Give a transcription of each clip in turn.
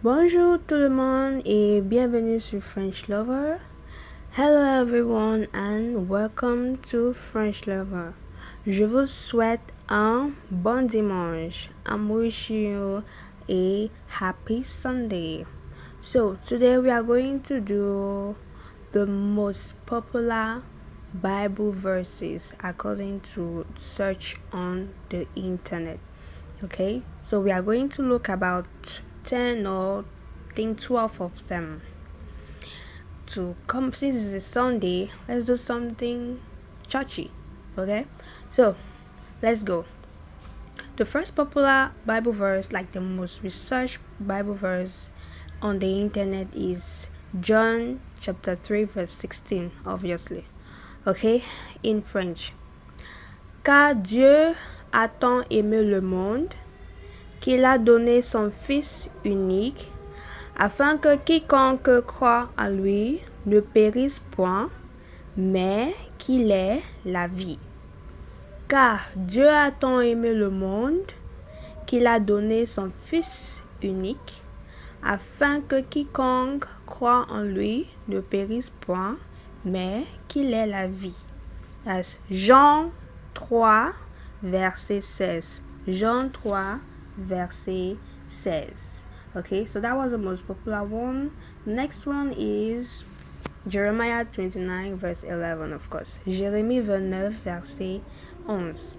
Bonjour tout le monde et bienvenue sur French Lover. Hello everyone and welcome to French Lover. Je vous souhaite un bon dimanche. I'm wishing you a happy Sunday. So today we are going to do the most popular Bible verses according to search on the internet. Okay, so we are going to look about 10 or I think 12 of them. Since it's a Sunday, let's do something churchy. Okay, so let's go. The first popular Bible verse, like the most researched Bible verse on the internet, is John chapter 3 verse 16, obviously. Okay, in French. Car Dieu a tant aimé le monde qu'il a donné son Fils unique, afin que quiconque croit en lui ne périsse point, mais qu'il ait la vie. Car Dieu a tant aimé le monde qu'il a donné son Fils unique, afin que quiconque croit en lui ne périsse point, mais qu'il ait la vie. That's Jean 3, verset 16. Jean 3, verset 16. Okay, so that was the most popular one. Next one is Jeremiah 29, verse 11, of course. Jérémie 29, verset 11.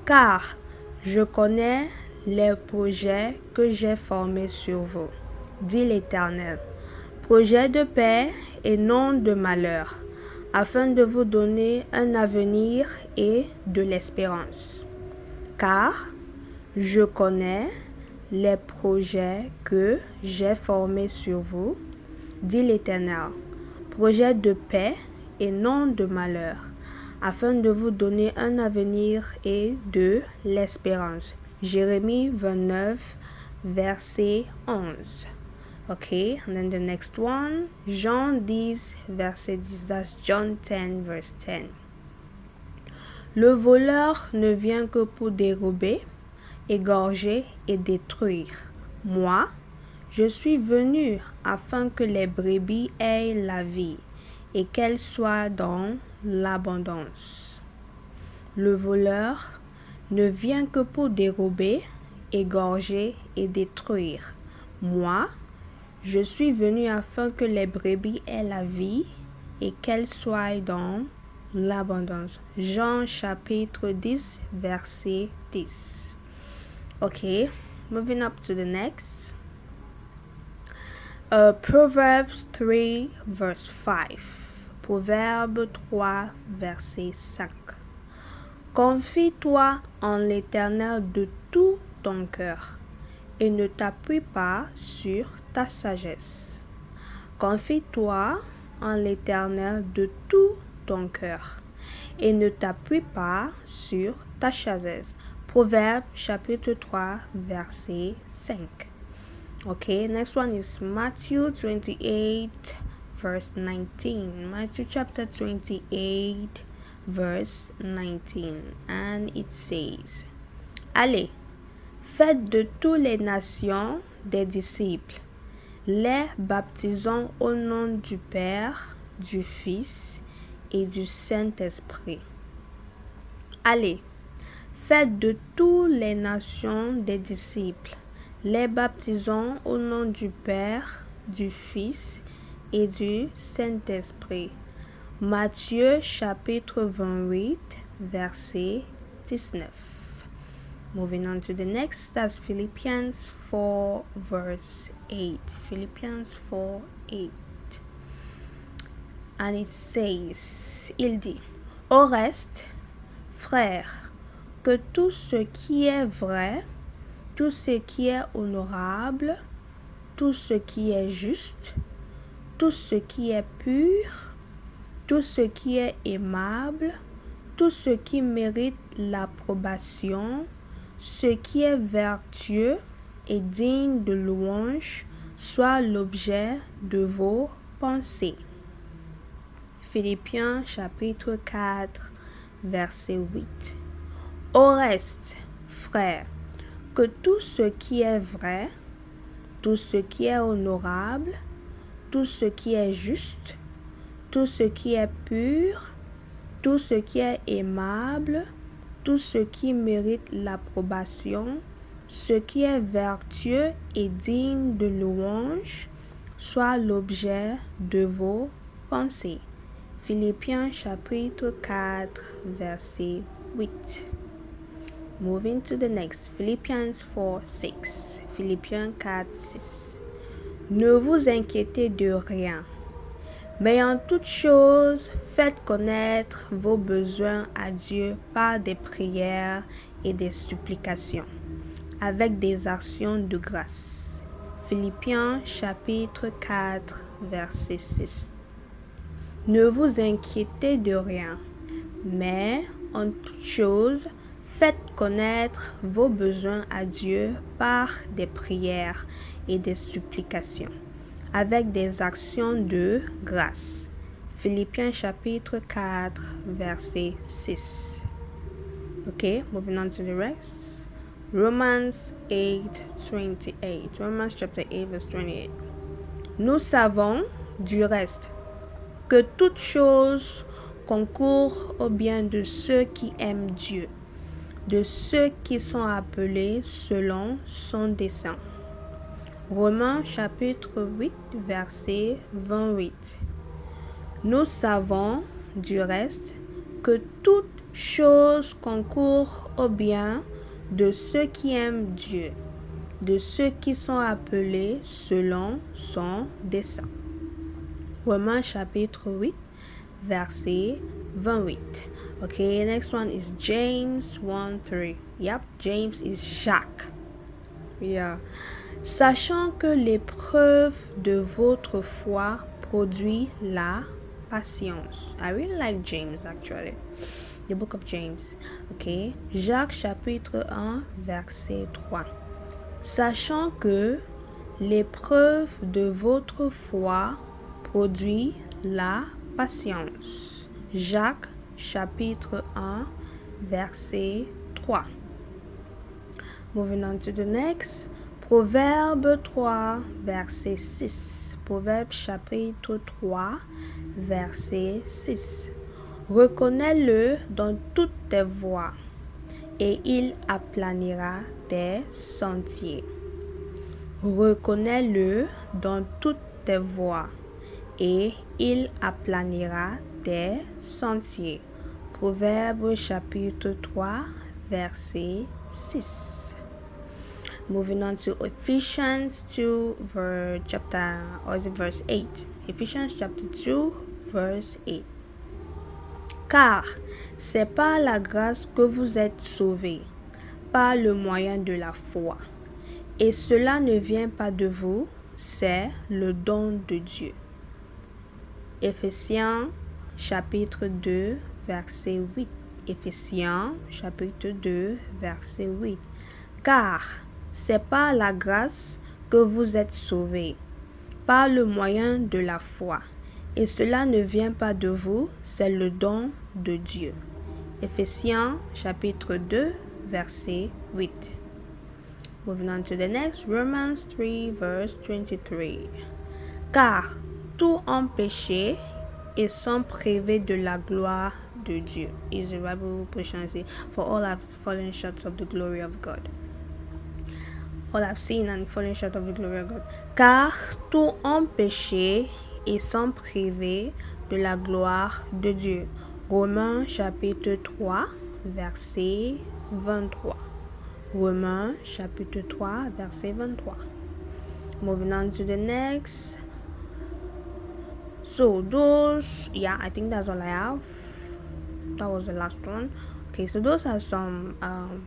Car je connais les projets que j'ai formés sur vous, dit l'Éternel. Projets de paix et non de malheur, afin de vous donner un avenir et de l'espérance. Car je connais les projets que j'ai formés sur vous, dit l'Éternel. Projets de paix et non de malheur, afin de vous donner un avenir et de l'espérance. Jérémie 29, verset 11. Okay, and then the next one, Jean 10, verset 10. That's John 10, verse 10. Le voleur ne vient que pour dérober, égorger et détruire. Moi, je suis venu afin que les brebis aient la vie et qu'elles soient dans l'abondance. Le voleur ne vient que pour dérober, égorger et détruire. Moi, je suis venu afin que les brebis aient la vie et qu'elles soient dans l'abondance. Jean chapitre 10, verset 10. Okay, moving up to the next. Proverbs 3, verse 5. Proverbe 3, verset 5. Confie-toi en l'Éternel de tout ton cœur et ne t'appuie pas sur ta sagesse. Confie-toi en l'Éternel de tout ton cœur et ne t'appuie pas sur ta sagesse. Proverbe chapitre 3 verset 5. Okay, next one is Matthew 28 verse 19. Matthew chapter 28 verse 19, and it says, Allez, faites de toutes les nations des disciples, les baptisant au nom du Père, du Fils et du Saint-Esprit. Allez, faites de toutes les nations des disciples, les baptisant au nom du Père, du Fils et du Saint-Esprit. Matthieu chapitre 28, verset 19. Moving on to the next, that's Philippians 4, verse 8. Philippians 4, 8. And it says, il dit, au reste, frères, que tout ce qui est vrai, tout ce qui est honorable, tout ce qui est juste, tout ce qui est pur, tout ce qui est aimable, tout ce qui mérite l'approbation, ce qui est vertueux et digne de louange, soit l'objet de vos pensées. Philippiens chapitre 4, verset 8. Au reste, frères, que tout ce qui est vrai, tout ce qui est honorable, tout ce qui est juste, tout ce qui est pur, tout ce qui est aimable, tout ce qui mérite l'approbation, ce qui est vertueux et digne de louange, soit l'objet de vos pensées. Philippiens chapitre 4, verset 8. Moving to the next, Philippians 4, 6. Philippiens 4, 6. Ne vous inquiétez de rien, mais en toute chose, faites connaître vos besoins à Dieu par des prières et des supplications, avec des actions de grâce. Philippiens chapitre 4, verset 6. Ne vous inquiétez de rien, mais en toute chose, faites connaître vos besoins à Dieu par des prières et des supplications, avec des actions de grâce. Philippiens chapitre 4, verset 6. Okay, moving on to the rest. Romans 8, 28. Romans chapter 8, verse 28. Nous savons, du reste, que toute chose concourt au bien de ceux qui aiment Dieu, de ceux qui sont appelés selon son dessein. Romains chapitre 8, verset 28. Nous savons, du reste, que toute chose concourt au bien de ceux qui aiment Dieu, de ceux qui sont appelés selon son dessein. Romains chapitre 8, verset 28. Okay, next one is James 1:3. Yep, James is Jacques. Yeah. Sachant que l'épreuve de votre foi produit la patience. I really like James actually. The book of James. Okay. Jacques chapitre 1, verset 3. Sachant que l'épreuve de votre foi produit la patience. Jacques chapitre 1, verset 3. Moving on to the next. Proverbe 3, verset 6. Proverbe chapitre 3, verset 6. Reconnais-le dans toutes tes voies, et il aplanira tes sentiers. Reconnais-le dans toutes tes voies, et il aplanira tes sentiers. Proverbe chapitre 3, verset 6. Moving on to Ephesians 2, verse 8. Ephesians chapter 2, verse 8. Car c'est par la grâce que vous êtes sauvés, par le moyen de la foi. Et cela ne vient pas de vous, c'est le don de Dieu. Éphésiens chapitre 2, verset 8. Éphésiens chapitre 2, verset 8. Car c'est par la grâce que vous êtes sauvés, par le moyen de la foi. Et cela ne vient pas de vous, c'est le don de Dieu. Éphésiens chapitre 2, verset 8. Moving on to the next, Romans 3, verse 23. Car tous ont péché et sont privés de la gloire de Dieu. Is the Bible version say, for all have fallen short of the glory of God. All have sinned and fallen short of the glory of God. Car tous ont péché et sont privés de la gloire de Dieu. Romains chapitre 3, verset 23. Romains chapitre 3, verset 23. Moving on to the next. So those, I think that's all I have. That was the last one. Okay, so those are some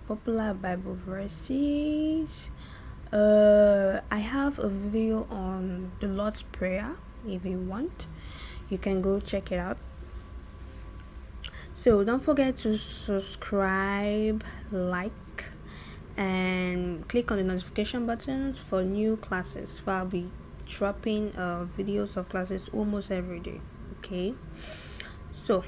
popular Bible verses. I have a video on the Lord's Prayer. If you want, you can go check it out. So don't forget to subscribe, like, and click on the notification buttons for new classes. For I'll be dropping videos of classes almost every day. Okay, so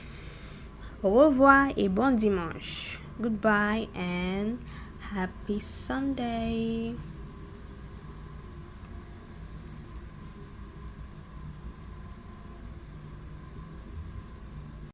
au revoir et bon dimanche. Goodbye and happy Sunday.